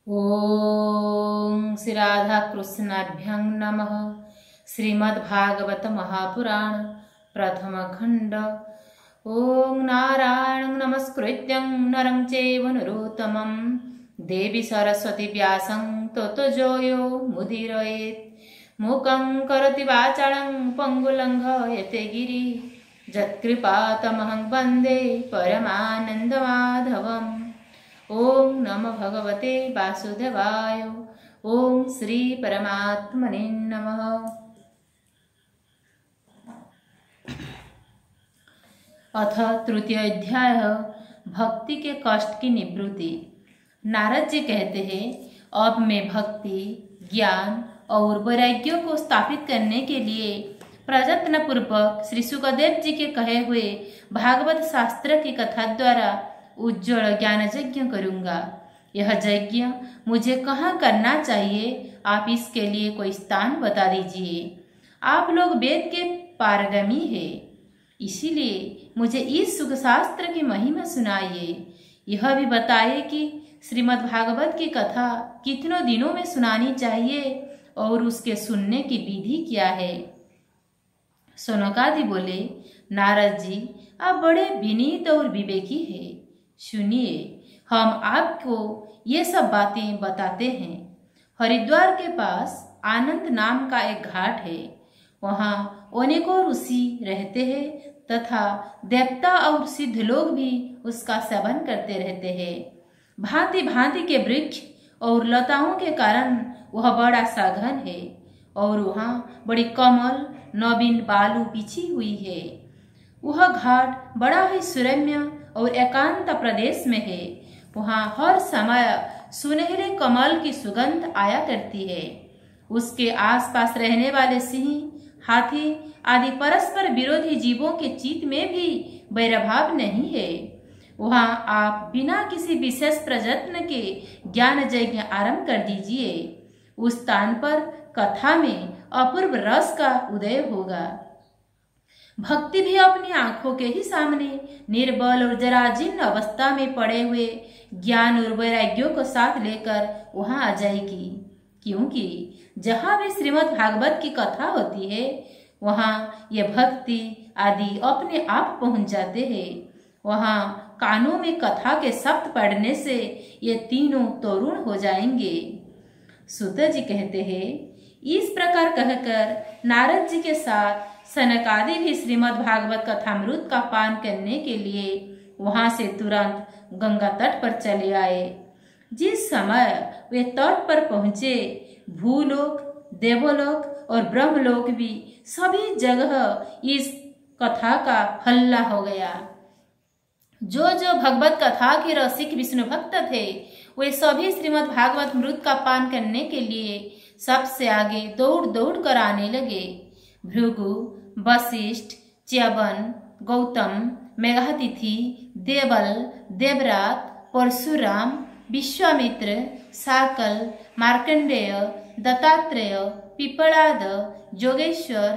ओम श्री राधा कृष्णाभ्यं नमः। श्रीमद्भागवत महापुराण प्रथम खंड। ओम नारायणं नमस्कृत्यं नरं चैव नरोत्तमं देवी सरस्वती व्यासं ततो जयो मुदीरयेत्। मूकं करोति वाचालं पङ्गुलङ्घयते गिरि यत्कृपातमहं वन्दे परमानन्दमाधवम्। ओम नमो भगवते वासुदेवाय। ओम श्री परमात्मने नमः। अथ तृतीय अध्याय भक्ति के कष्ट की निवृत्ति। नारद जी कहते हैं, अब मैं भक्ति, ज्ञान और वैराग्य को स्थापित करने के लिए प्रयत्न पूर्वक श्री सुखदेव जी के कहे हुए भागवत शास्त्र की कथा द्वारा उज्ज्वल ज्ञान यज्ञ करूंगा। यह यज्ञ मुझे कहाँ करना चाहिए, आप इसके लिए कोई स्थान बता दीजिए। आप लोग वेद के पारंगमी है, इसीलिए मुझे इस सुख शास्त्र की महिमा सुनाइए। यह भी बताइए कि श्रीमद् भागवत की कथा कितनों दिनों में सुनानी चाहिए और उसके सुनने की विधि क्या है। सनकादि बोले, नारद जी आप बड़े विनीत और विवेकी है। सुनिए, हम आपको ये सब बातें बताते हैं। हरिद्वार के पास आनंद नाम का एक घाट है। वहाँ अनेकों ऋषि रहते हैं तथा देवता और सिद्ध लोग भी उसका सेवन करते रहते हैं। भांति भांति के वृक्ष और लताओं के कारण वह बड़ा सा घन है और वहाँ बड़ी कमल नवीन बालू बिछी हुई है। वह घाट बड़ा ही सुरम्य और एकांत प्रदेश में है। वहाँ हर समय सुनहरे कमल की सुगंध आया करती है। उसके आसपास रहने वाले सिंह, हाथी आदि परस्पर विरोधी जीवों के चित्त में भी वैरभाव नहीं है। वहाँ आप बिना किसी विशेष प्रयत्न के ज्ञान यज्ञ आरंभ कर दीजिए। उस स्थान पर कथा में अपूर्व रस का उदय होगा। भक्ति भी अपनी आंखों के ही सामने निर्बल और जराजीर्ण अवस्था में पड़े हुए ज्ञान और वैराग्यों को साथ लेकर वहां आ जाएगी, क्योंकि जहां भी श्रीमद् भागवत की कथा होती है वहां ये भक्ति आदि अपने आप पहुंच जाते हैं। वहां कानों में कथा के शब्द पढ़ने से ये तीनों तरुण हो जाएंगे। सूत जी कहते हैं, इस प्रकार कहकर नारद जी के साथ सनकादि भी श्रीमद् भागवत कथामृत का पान करने के लिए वहां से तुरंत गंगा तट पर चले आए। जिस समय वे तट पर पहुंचे, भूलोक, देवलोक और ब्रह्मलोक भी सभी जगह इस कथा का हल्ला हो गया। जो जो भगवत कथा के रसिक विष्णु भक्त थे, वे सभी श्रीमद् भागवत मृत का पान करने के लिए सबसे आगे दौड़ दौड़ कर आने लगे। भृगु, वशिष्ठ, च्यवन, गौतम, मेघातिथि, देवल, देवरात, परशुराम, विश्वामित्र, साकल, मार्कंडेय, दत्तात्रेय, पिपलाद, जोगेश्वर,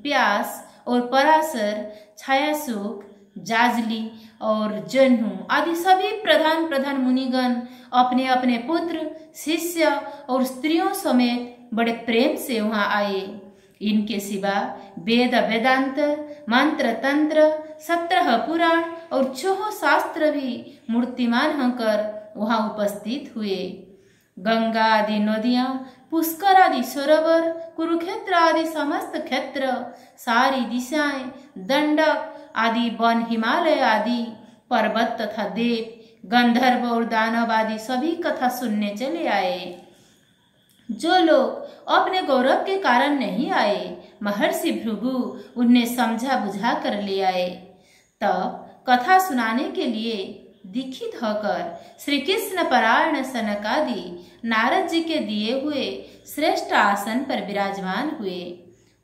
व्यास और पराशर, छायासुख, जाजली और जन्हू आदि सभी प्रधान प्रधान मुनिगण अपने अपने पुत्र, शिष्य और स्त्रियों समेत बड़े प्रेम से वहां आए। इनके सिवा वेद वेदांत, मंत्र तंत्र, 17 पुराण और 6 शास्त्र भी मूर्तिमान होकर वहां उपस्थित हुए। गंगा आदि नदियां, पुष्कर आदि सरोवर, कुरुक्षेत्र आदि समस्त क्षेत्र, सारी दिशाएं, दंडक आदि वन, हिमालय आदि पर्वत तथा देव, गंधर्व और दानव आदि सभी कथा सुनने चले आए। जो लोग अपने गौरव के कारण नहीं आए, महर्षि भृगु उन्हें समझा बुझा कर ले आए। तब कथा सुनाने के लिए दीक्षित होकर श्री कृष्ण परायण सनकादि नारद जी के दिए हुए श्रेष्ठ आसन पर विराजमान हुए।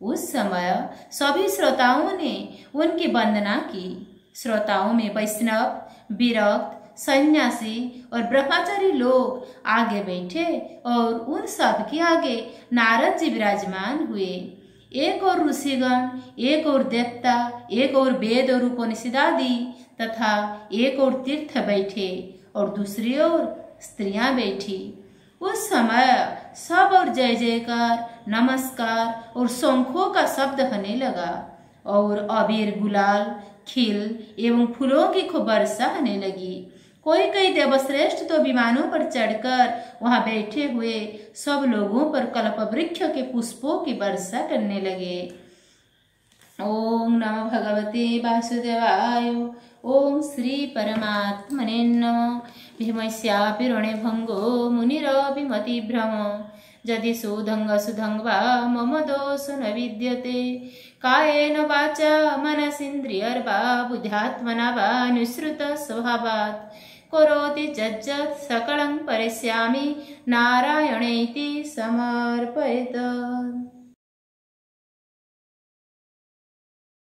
उस समय सभी श्रोताओं ने उनकी वंदना की। श्रोताओं में वैष्णव, विरक्त, सन्यासी और ब्रह्मचारी लोग आगे बैठे और उन सब के आगे नारद जी विराजमान हुए। एक और ऋषिगण, एक और देवता, एक और वेद और उपनिषद आदि तथा एक और तीर्थ बैठे और दूसरी ओर स्त्रियां बैठी। उस समय सब और जय जयकार, नमस्कार और शंखों का शब्द होने लगा और अबीर, गुलाल, खिल एवं फूलों की खूब वर्षा होने लगी। कोई कई देवश्रेष्ठ तो विमानों पर चढ़कर वहां बैठे हुए सब लोगों पर कल्पवृक्ष के पुष्पों की वर्षा करने लगे। ओम नमो भगवते वासुदेवाय। ओम श्री परमात्मने नमः। भीमस्यापि ऋणे भंगो मुनिरभिमति भ्रम यदि सुधंग वा मम दोष न विद्यते कायेन वाचा मनसीन्द्रियर्वा बुद्ध्यात्मना वा निःसृत स्वभावात् करोति यज्जत् सकलं करिष्यामि नारायणेति समर्पयेत्।